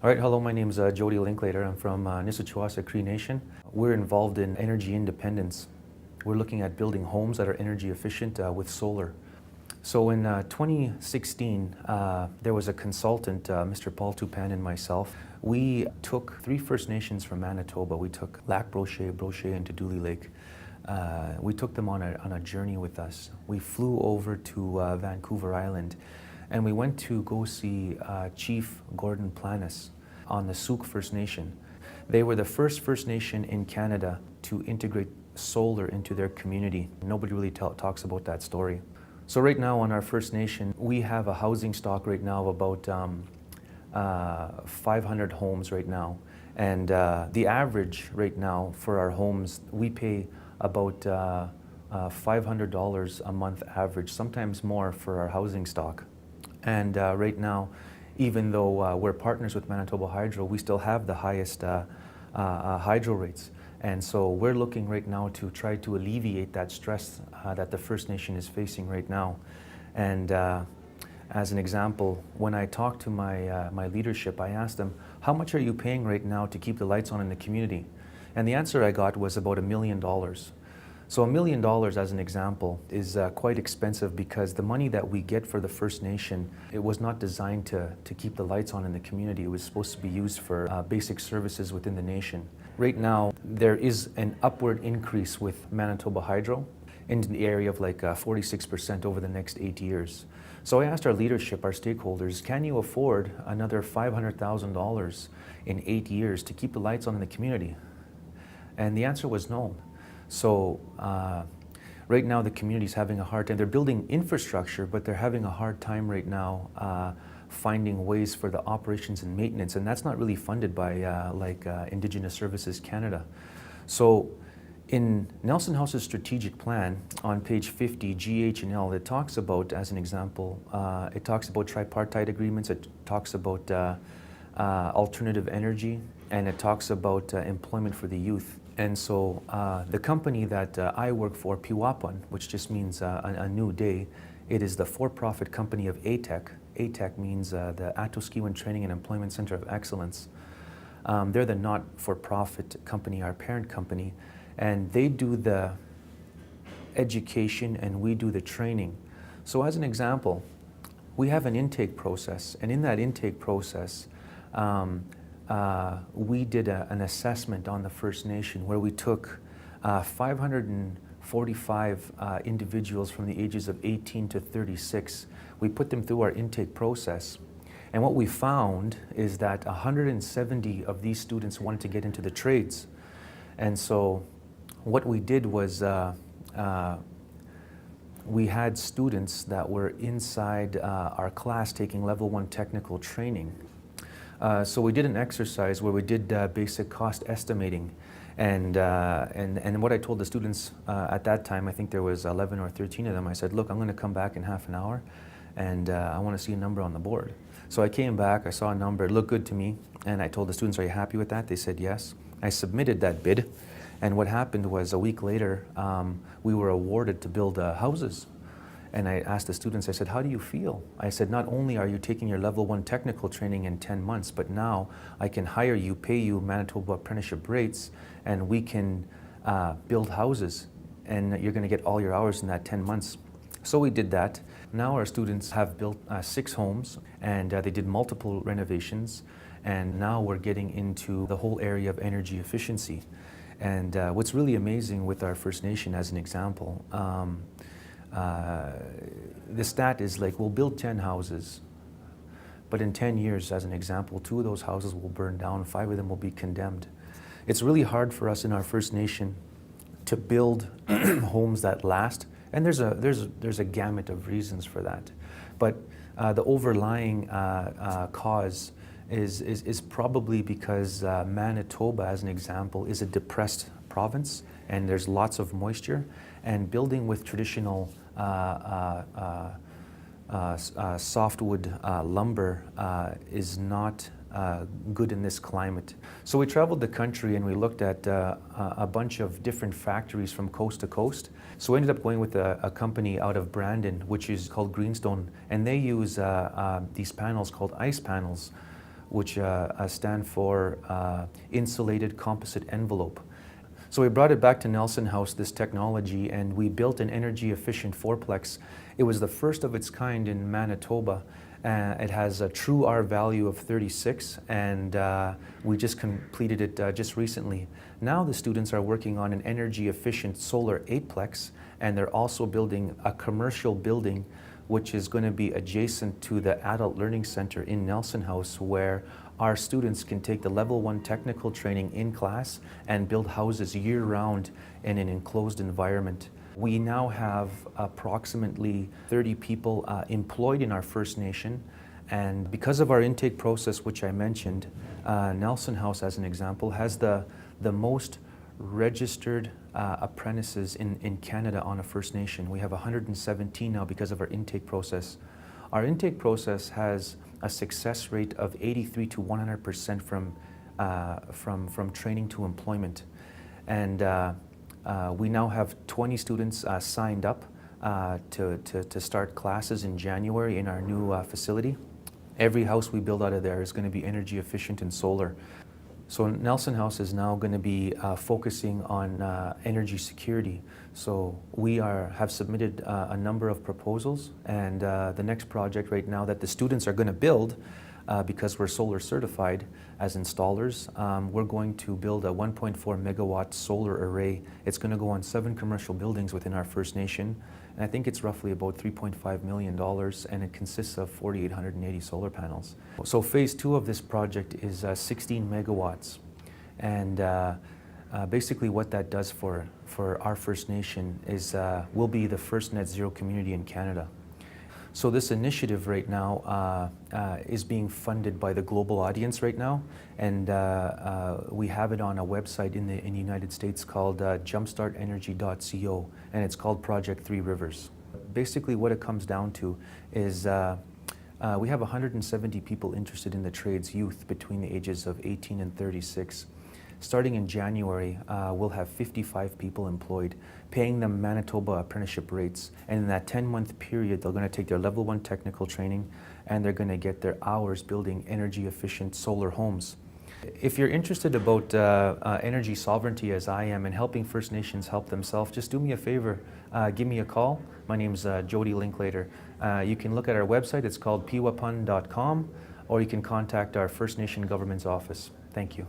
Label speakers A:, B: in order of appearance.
A: All right, hello, my name is Jody Linklater. I'm from Nissachawassa Cree Nation. We're involved in energy independence. We're looking at building homes that are energy efficient with solar. So in 2016, there was a consultant, Mr. Paul Tupan and myself. We took 3 First Nations from Manitoba. We took Lac Brochet, and Dooley Lake. We took them on a journey with us. We flew over to Vancouver Island, and we went to go see Chief Gordon Planis on the Souk First Nation. They were the first First Nation in Canada to integrate solar into their community. Nobody really talks about that story. So right now on our First Nation, we have a housing stock right now of about 500 homes right now. And the average right now for our homes, we pay about $500 a month average, sometimes more for our housing stock. And right now, even though we're partners with Manitoba Hydro, we still have the highest hydro rates. And so we're looking right now to try to alleviate that stress that the First Nation is facing right now. And as an example, when I talked to my leadership, I asked them, how much are you paying right now to keep the lights on in the community? And the answer I got was about $1 million. So $1 million, as an example, is quite expensive because the money that we get for the First Nation, it was not designed to keep the lights on in the community. It was supposed to be used for basic services within the nation. Right now, there is an upward increase with Manitoba Hydro in the area of like 46% over the next 8 years. So I asked our leadership, our stakeholders, can you afford another $500,000 in 8 years to keep the lights on in the community? And the answer was no. So right now the community is having a hard time. They're building infrastructure, but they're having a hard time right now finding ways for the operations and maintenance, and that's not really funded by Indigenous Services Canada. So in Nelson House's strategic plan on page 50, GH&L, it talks about, as an example, it talks about tripartite agreements, it talks about alternative energy, and it talks about employment for the youth. And so the company that I work for, Pewapun, which just means a new day, it is the for-profit company of ATEC. ATEC means the Atoskiwan Training and Employment Center of Excellence. They're the not-for-profit company, our parent company, and they do the education and we do the training. So as an example, we have an intake process, and in that intake process, we did an assessment on the First Nation where we took 545 individuals from the ages of 18 to 36. We put them through our intake process. And what we found is that 170 of these students wanted to get into the trades. And so what we did was we had students that were inside our class taking level 1 technical training. So we did an exercise where we did basic cost estimating, and what I told the students at that time, I think there was 11 or 13 of them, I said, look, I'm going to come back in half an hour, and I want to see a number on the board. So I came back, I saw a number, it looked good to me, and I told the students, are you happy with that? They said yes. I submitted that bid, and what happened was a week later, we were awarded to build houses. And I asked the students, I said, how do you feel? I said, not only are you taking your level 1 technical training in 10 months, but now I can hire you, pay you Manitoba apprenticeship rates, and we can build houses, and you're going to get all your hours in that 10 months. So we did that. Now our students have built 6 homes, and they did multiple renovations, and now we're getting into the whole area of energy efficiency. And what's really amazing with our First Nation, as an example, the stat is like, we'll build 10 houses, but in 10 years, as an example, 2 of those houses will burn down, 5 of them will be condemned. It's really hard for us in our First Nation to build homes that last, and there's a gamut of reasons for that. But the overlying cause is probably because Manitoba, as an example, is a depressed province, and there's lots of moisture, and building with traditional softwood lumber is not good in this climate. So we traveled the country and we looked at a bunch of different factories from coast to coast. So we ended up going with a company out of Brandon, which is called Greenstone, and they use these panels called ice panels, which stand for insulated composite envelope. So we brought it back to Nelson House, this technology, and we built an energy efficient fourplex. It was the first of its kind in Manitoba. It has a true R value of 36, and we just completed it just recently. Now the students are working on an energy efficient solar eightplex, and they're also building a commercial building which is going to be adjacent to the Adult Learning Center in Nelson House, where our students can take the level 1 technical training in class and build houses year-round in an enclosed environment. We now have approximately 30 people employed in our First Nation, and because of our intake process, which I mentioned, Nelson House, as an example, has the most registered apprentices in Canada on a First Nation. We have 117 now because of our intake process. Our intake process has a success rate of 83 to 100% from training to employment. And we now have 20 students signed up to start classes in January in our new facility. Every house we build out of there is going to be energy efficient and solar. So Nelson House is now going to be focusing on energy security. So we have submitted a number of proposals, and the next project right now that the students are going to build, because we're solar certified as installers, we're going to build a 1.4 megawatt solar array. It's going to go on 7 commercial buildings within our First Nation, and I think it's roughly about $3.5 million, and it consists of 4,880 solar panels. So phase 2 of this project is 16 megawatts, and basically what that does for our First Nation is we'll be the first net zero community in Canada. So this initiative right now is being funded by the Global Audience right now, and we have it on a website in the United States called jumpstartenergy.co, and it's called Project 3 Rivers. Basically what it comes down to is we have 170 people interested in the trades, youth between the ages of 18 and 36. Starting in January, we'll have 55 people employed, paying them Manitoba apprenticeship rates. And in that 10-month period, they're going to take their level 1 technical training, and they're going to get their hours building energy-efficient solar homes. If you're interested about energy sovereignty as I am and helping First Nations help themselves, just do me a favor, give me a call. My name's Jody Linklater. You can look at our website, it's called Pewapun.com, or you can contact our First Nation Government's office. Thank you.